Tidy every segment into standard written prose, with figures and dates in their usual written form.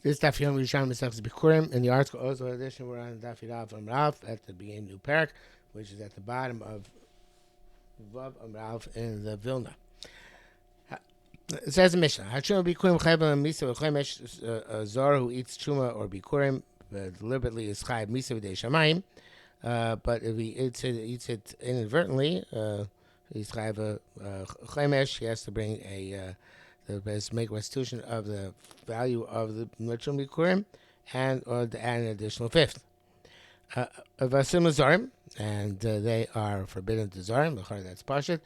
This Daf Yerushalmi Bikkurim. In the article, also edition, we're on Daf Yirav Amrav at the beginning of New Parak, which is at the bottom of Vav Amrav in the Vilna. It says in Mishnah, Yerushalmi Bikkurim Chayv Misa v'Chomesh, a Zor who eats Truma or Bikurim deliberately is Chayv Misa v'Dei Shamayim. But if he eats it inadvertently, he's Chayv a Chomesh. He has to bring make restitution of the value of the Yerushalmi Bikkurim or to add an additional fifth. Vasim Zarim, and they are forbidden to Zarim. That's Pashut.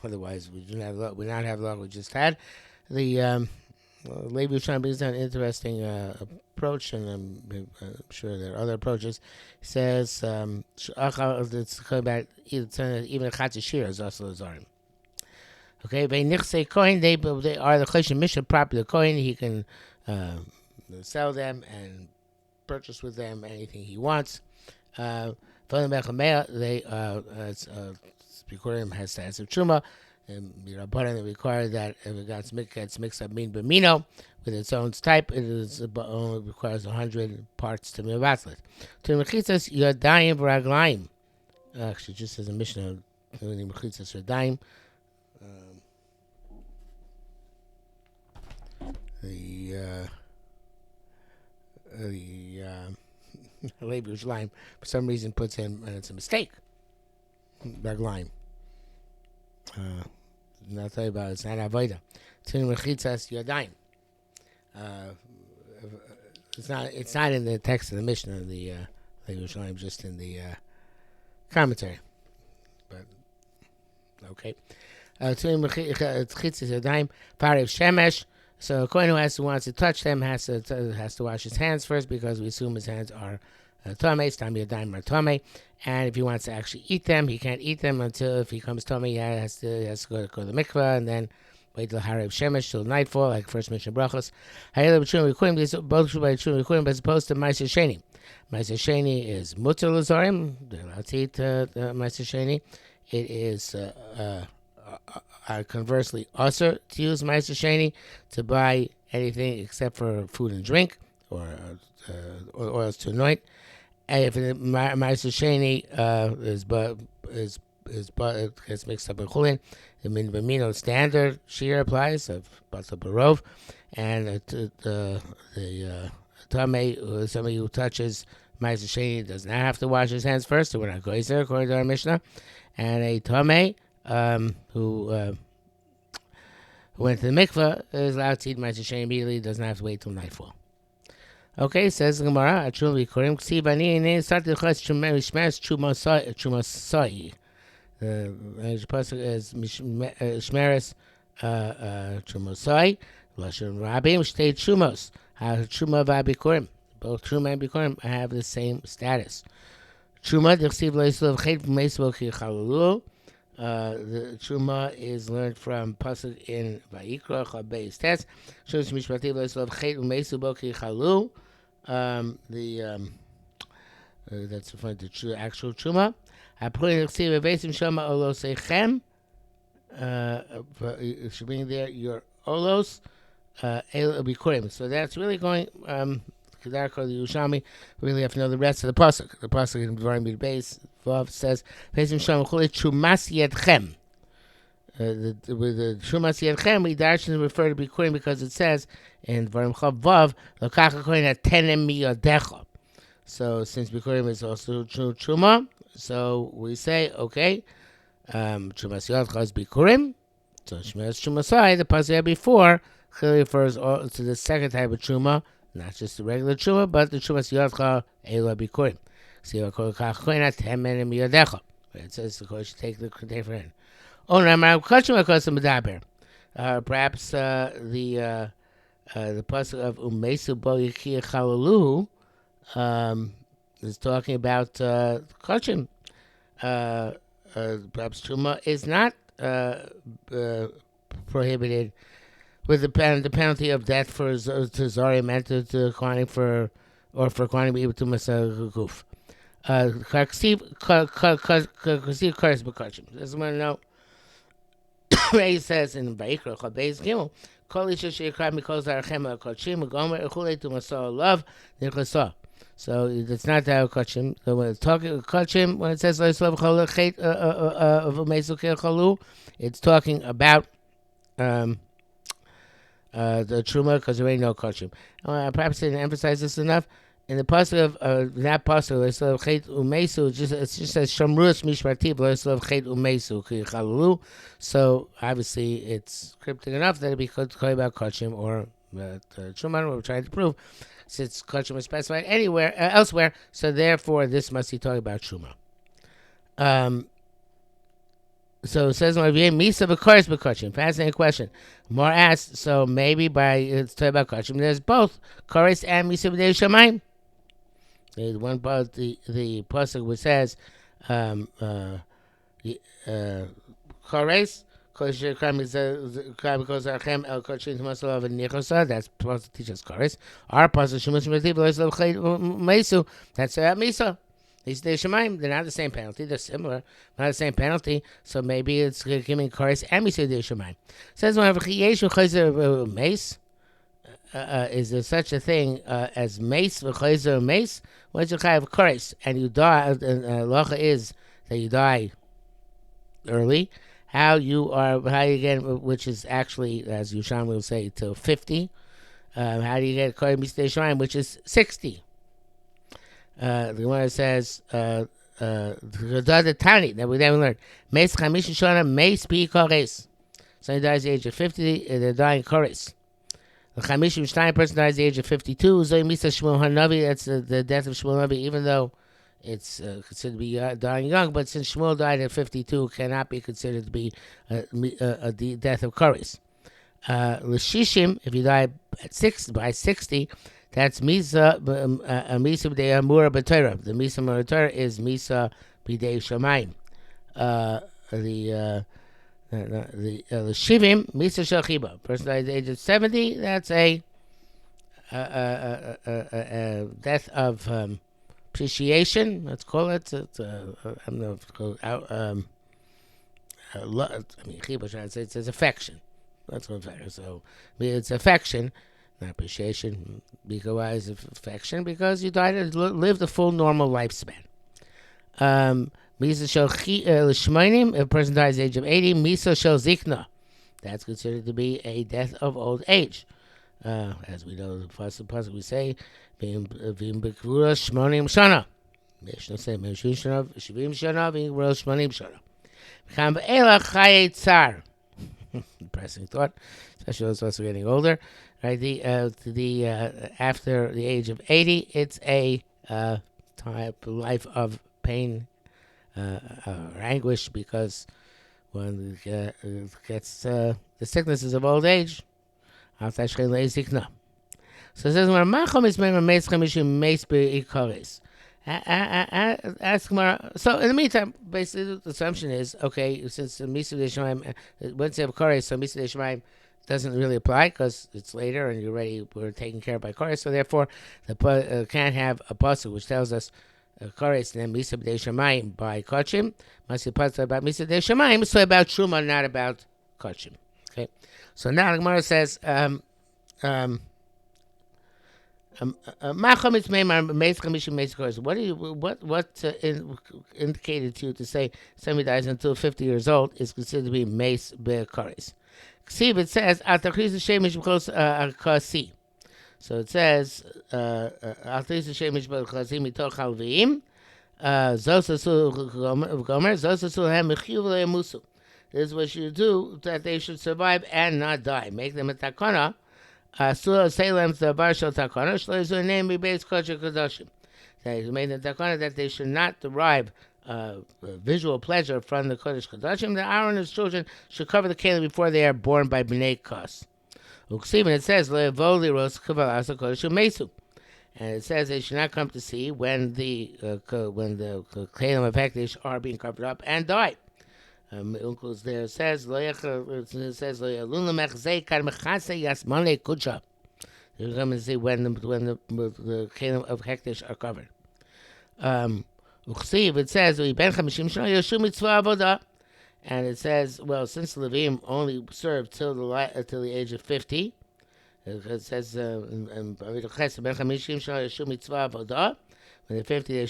Otherwise, we do not have law we just had. The Levi Yerushalmi brings down an interesting approach, and I'm sure there are other approaches. He says it's about even Chatzishir is also a Zarim. Okay, they are the Choshen Mishnah property. The coin he can sell them and purchase with them anything he wants. Bikurim has status of Truma, and Rabbanan require that if it gets mixed up min b'mino with its own type, it only requires 100 parts to mevatzlet. To mechitzas yadayim v'raglayim. Actually, just as a Mishnah, mechitzas yadayim. The Levi Yerushalmi for some reason puts in, and it's a mistake, raglayim. I'll tell you about it. It's not avoda. It's not in the text of the Mishnah, the Yerushalmi, just in the commentary. But okay. So a kohen who wants to touch them has to wash his hands first, because we assume his hands are tamei, stam yadayim are tamei. And if he wants to actually eat them, he can't eat them until, if he comes tamei, he has to go to the mikvah and then wait till Harav Shemesh, till nightfall, like first mentioned brachos. These both true by Yerushalmi Bikkurim, as opposed to Ma'aser Sheni. Ma'aser Sheni is mutar l'zarim. They're allowed to eat Ma'aser Sheni. It is conversely usher to use Ma'aser Sheni to buy anything except for food and drink or oils to anoint. And if the Ma'aser Sheni gets mixed up in chulin, the min b'mino standard shear applies of batal barov, and the tamei, somebody who touches Ma'aser Sheni does not have to wash his hands first, so we're not going there according to our Mishnah. And a tamei who went to the mikvah is allowed to eat Ma'aser Sheni immediately, doesn't have to wait till nightfall. Okay, says the Gemara, Yerushalmi Bikkurim, Ksiv ani started to chas chumasai. The pasuk is shmeres chumasai, lashon rabim shtei chumos. Truma v'abikurim, both Truma and Bikurim have the same status. Truma d'chsiv lo'islav chet v'meisbo ki chalulu. The Truma is learned from pasuk in Vayikra Chabeis Tes. Shows mishpativ lo'islav chet v'meisbo ki chalulu. That's referring to actual Truma. I put in the Besim Shama Olos Echem. Should bring there your Olos Bikurim. So that's really going. The Yerushalmi really have to know the rest of the pasuk. The pasuk in Dvarim Base Vav says Besim Shama Chulit Trumas Yedchem. With the Trumas Yedchem, we darshan refer to Bikurim because it says in Dvarim Chav Vav Lokach Kohen Atenem Miyadecha. So since Bikurim is also Truma, so we say, okay, Trumas Yadcha is Bikurim, so Shmeres Trumasai, the pasuk before, clearly refers to the second type of Truma, not just the regular Truma, but the Trumas Yadcha Ela Bikurim. See, it says the Kohen should take the container for him. Oh, no, perhaps the pasuk of Umesu Bo Yichia Chalalu is talking about kachim. Perhaps Truma is not prohibited with the penalty of death for to Zarim and to quantity for quantity to Masah Guf. Kaksiv Karis Bakachim. This is what I know. He says in Vayikra Chabeis Gimel, Kol isha sheikra mikol zarachem kochim ugomer echule to masor love nichlasah. So it's not that kochim. So when it's talking kochim, when it says loislav chol chet of mesuke chalu, it's talking about the truma because there ain't no kochim. Perhaps I didn't emphasize this enough. In the pasuk of that pasuk, loislav chet umesu, it just says shamrus mishmartiv loislav chet umesu chalu. So obviously it's cryptic enough that it be called about kochim or truma. We're trying to prove. Since kochim is specified anywhere elsewhere, so therefore this must be talking about truma. So it says misa b'koris b'kochim. Fascinating question. More asked. So maybe by it's talking about kochim. There's both koris and misa b'dei shamayim. There's one part the pasuk which says koris. That's supposed to teach us chorus. Our pasuk that's misa. These shemaim, they're not the same penalty. They're similar, not the same penalty. So maybe it's giving chorus and misa de shemaim. Says mace. Is there such a thing as mace v'chayzer mace? Once you have chorus and you die, and lacha is that you die early. How you get, which is actually, as Yerushalmi will say, till 50. How do you get Kohen Misdei Shemayim, which is 60? The Gemara says, the Tani, that we then learned, Meis Chamisha Shana, Meis Pi Kores. Somebody dies at the age of 50, they're dying Kores. The Chamishim Shtayim person dies at the age of 52, Zoy Misa Shmuel HaNavi, that's the death of Shmuel HaNavi, even though it's considered to be dying young, but since Shmuel died at 52, it cannot be considered to be the death of Koris. L'shishim, if you die by 60, that's Misa b'dei Amura b'Torah. The Misa b'Torah is Misa b'dei Shamayim. The Shivim, Misa shel Chiba. Person died at the age of 70, that's a death of appreciation, let's call it. I don't know if it's called Chiba translates as affection. That's what better. So it's affection, not appreciation. Because why is it affection? Because you died and lived a full normal lifespan. Misa shel Shmoinim, if a person dies at the age of 80, Misa shel Zikna. That's considered to be a death of old age. As we know, the pasuk we say, V'im b'kvura shmonim shana. Mishnah say, Meshuvim shana, Shivim shana, v'im b'kvura shmonim shana. V'cham b'ela chaye tzar. Depressing thought, especially those of us who are getting older. Right, after the age of 80, it's a type of life of pain or anguish, because one gets the sicknesses of old age. So it says, so in the meantime, basically the assumption is, okay, since the Misa D'Shemaim, once you have Kores, so Misa D'Shemaim doesn't really apply because it's later and we're taken care of by Kores, so therefore the can't have a pasuk which tells us Kores and then Misa D'Shemaim by Kochim. Must be pasuk about Misa D'Shemaim, so about Truma, not about Kochim. Okay, so now the Gemara says, what indicated to you to say somebody dies until 50 years old is considered to be meis be'kares? See, it says so it says this is what you do, that they should survive and not die. Make them a takana. They made the takana that they should not derive visual pleasure from the Kodesh Kodashim. The Aaron and his children should cover the kelim before they are born by Bnei Kos. It says, and it says they should not come to see when the kelim of Hekdesh are being covered up and die. Uncles there says You're going to see when the kelim of Hekdesh are covered. It says And it says, well, since the Levim only served till the age of 50, it says when they're 50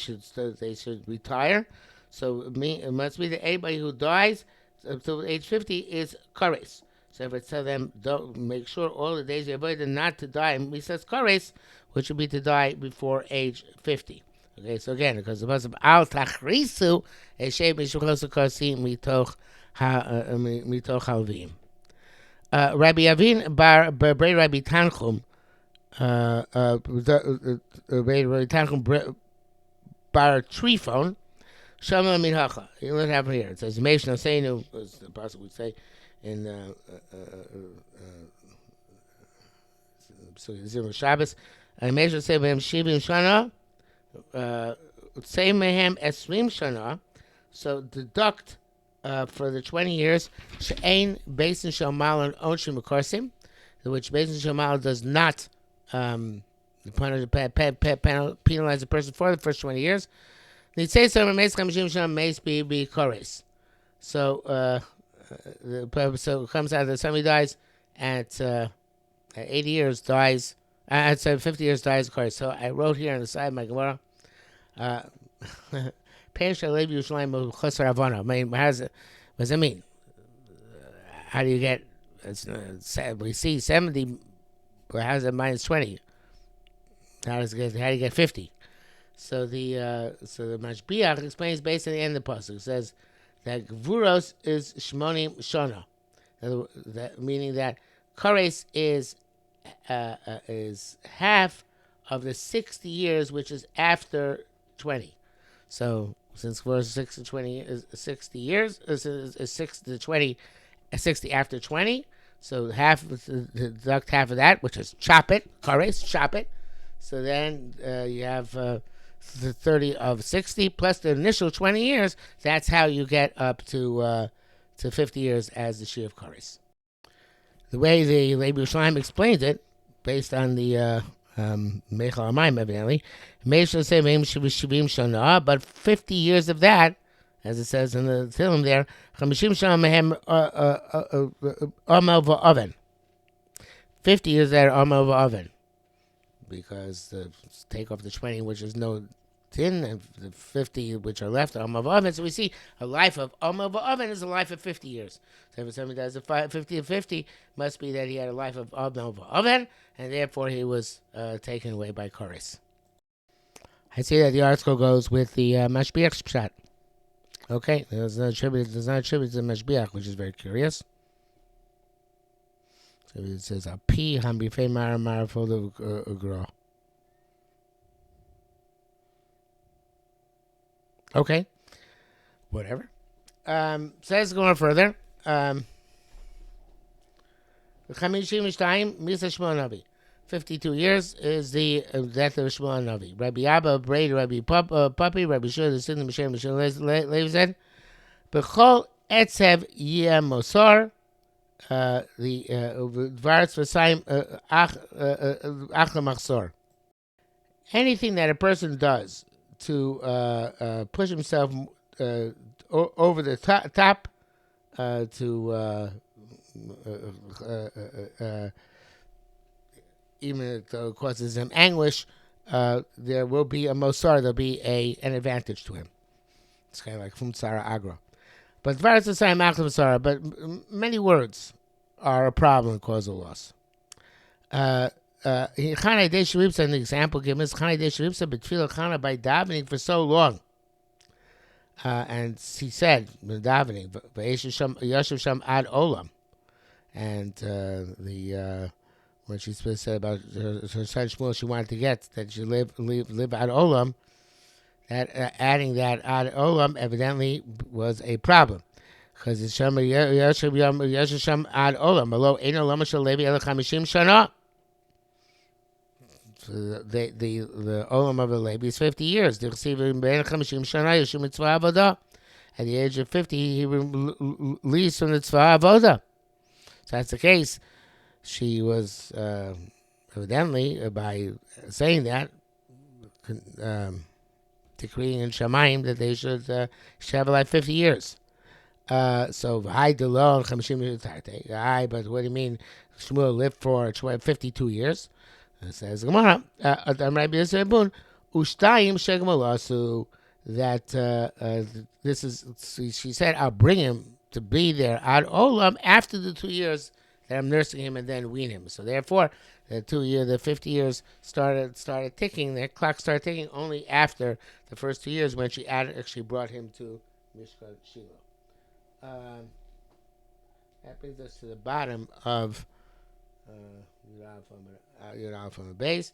they should retire. So it must be that anybody who dies up to age 50 is kares. So if it tells them, don't make sure all the days you avoid not to die, and he says kares, which would be to die before age 50. Okay, so again, because the pasuk al tachrisu eshem mishuchos kosim mitoch halvim. Rabbi Avin bar Rabbi Tanchum, Rabbi Tanchum bar Trifon, Shama Minhacha. You don't have it here. It says Meish Naseinu, as the apostle would say in Zimmer Shabbos. Meish Naseinu Shivim Shana, say Mehem Esrim Shana. So deduct for the 20 years, She'ein Beis Shomal and Onshim Mekorsim, which Beis Shomal does not penalize a person for the first 20 years. They say so. Be kores. So it comes out that somebody dies at 80 years, dies at 50 years, dies kores. So I wrote here on the side of my Gemara. Yerushalmi Bikkurim. I mean, what does it mean? How do you get? We see 70. But how does it minus 20? How do you get 50? So the Mashbiach explains based on the end of the pasuk. It says that Gvuros is Shmonim Shana, meaning that Kares is half of the 60 years, which is after 20. So since Gvuros is 60 years, is 6 to 20, 60 after 20. So deduct half of that, which is chop it, Kares, chop it. So then you have the 30 of 60 plus the initial 20 years. That's how you get up to 50 years as the Shir of Kares. The way the Yerushalmi explains it, based on the Meichel Amayim, evidently, but 50 years of that, as it says in the Tehillim there, 50 50 years that are Omer Oven, because take off the 20, which is no tin, and the 50 which are left are Omer Oven. So we see a life of Omer Oven is a life of 50 years. So if somebody does a 50 of 50, must be that he had a life of Omer Oven, and therefore he was taken away by Koris. I see that the article goes with the Mashbiach's Pshat. Okay, there's not attributed to the Mashbiach, which is very curious. So it says a P Hambifei Mara Marafol of Gro. Okay, whatever. Says going further. 52 years is the death of Shmuel Navi. Rabbi Abba, Braid, Rabbi Puppy, Rabbi Shua, the Sin, Mishem, Levi said, Bechol Etzev Yeh Mosar, the Varetz V'Sayim Ach Lemachsor. Anything that a person does to push himself over the top to even if it causes him anguish, there will be a mosar, there'll be an advantage to him. It's kind of like Fumtsara Agra. But but many words are a problem and cause a loss. An example given is by davening for so long. And he said, davening, Yashav Sham Ad Olam. And when she said about her son Shmuel, she wanted to get that she live Ad Olam. That adding that Ad Olam evidently was a problem, because it's Sham Yasham Ad Olam. Below Ein Olam Shel Levi El Chamishim Shana. The Olam of the Levi is 50 years. At the age of 50, he released from the Tzvah Avodah. So that's the case. She was evidently, by saying that, decreeing in Shamayim that they should have like 50 years. So Hai Delon Chamishim Tarte. Hai, but what do you mean? Shmuel lived for 52 years. It says Gemara. Rabbi Yisrael Bun Ushtayim Shegmalasu. That this is. She said, "I'll bring him to be there ad olam after the 2 years that I'm nursing him and then wean him." So therefore, the 50 years started ticking. The clock started ticking only after the first 2 years when she actually brought him to Mishkan Shiloh. That brings us to the bottom of Yud from the base.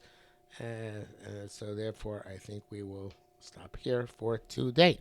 So therefore, I think we will stop here for today.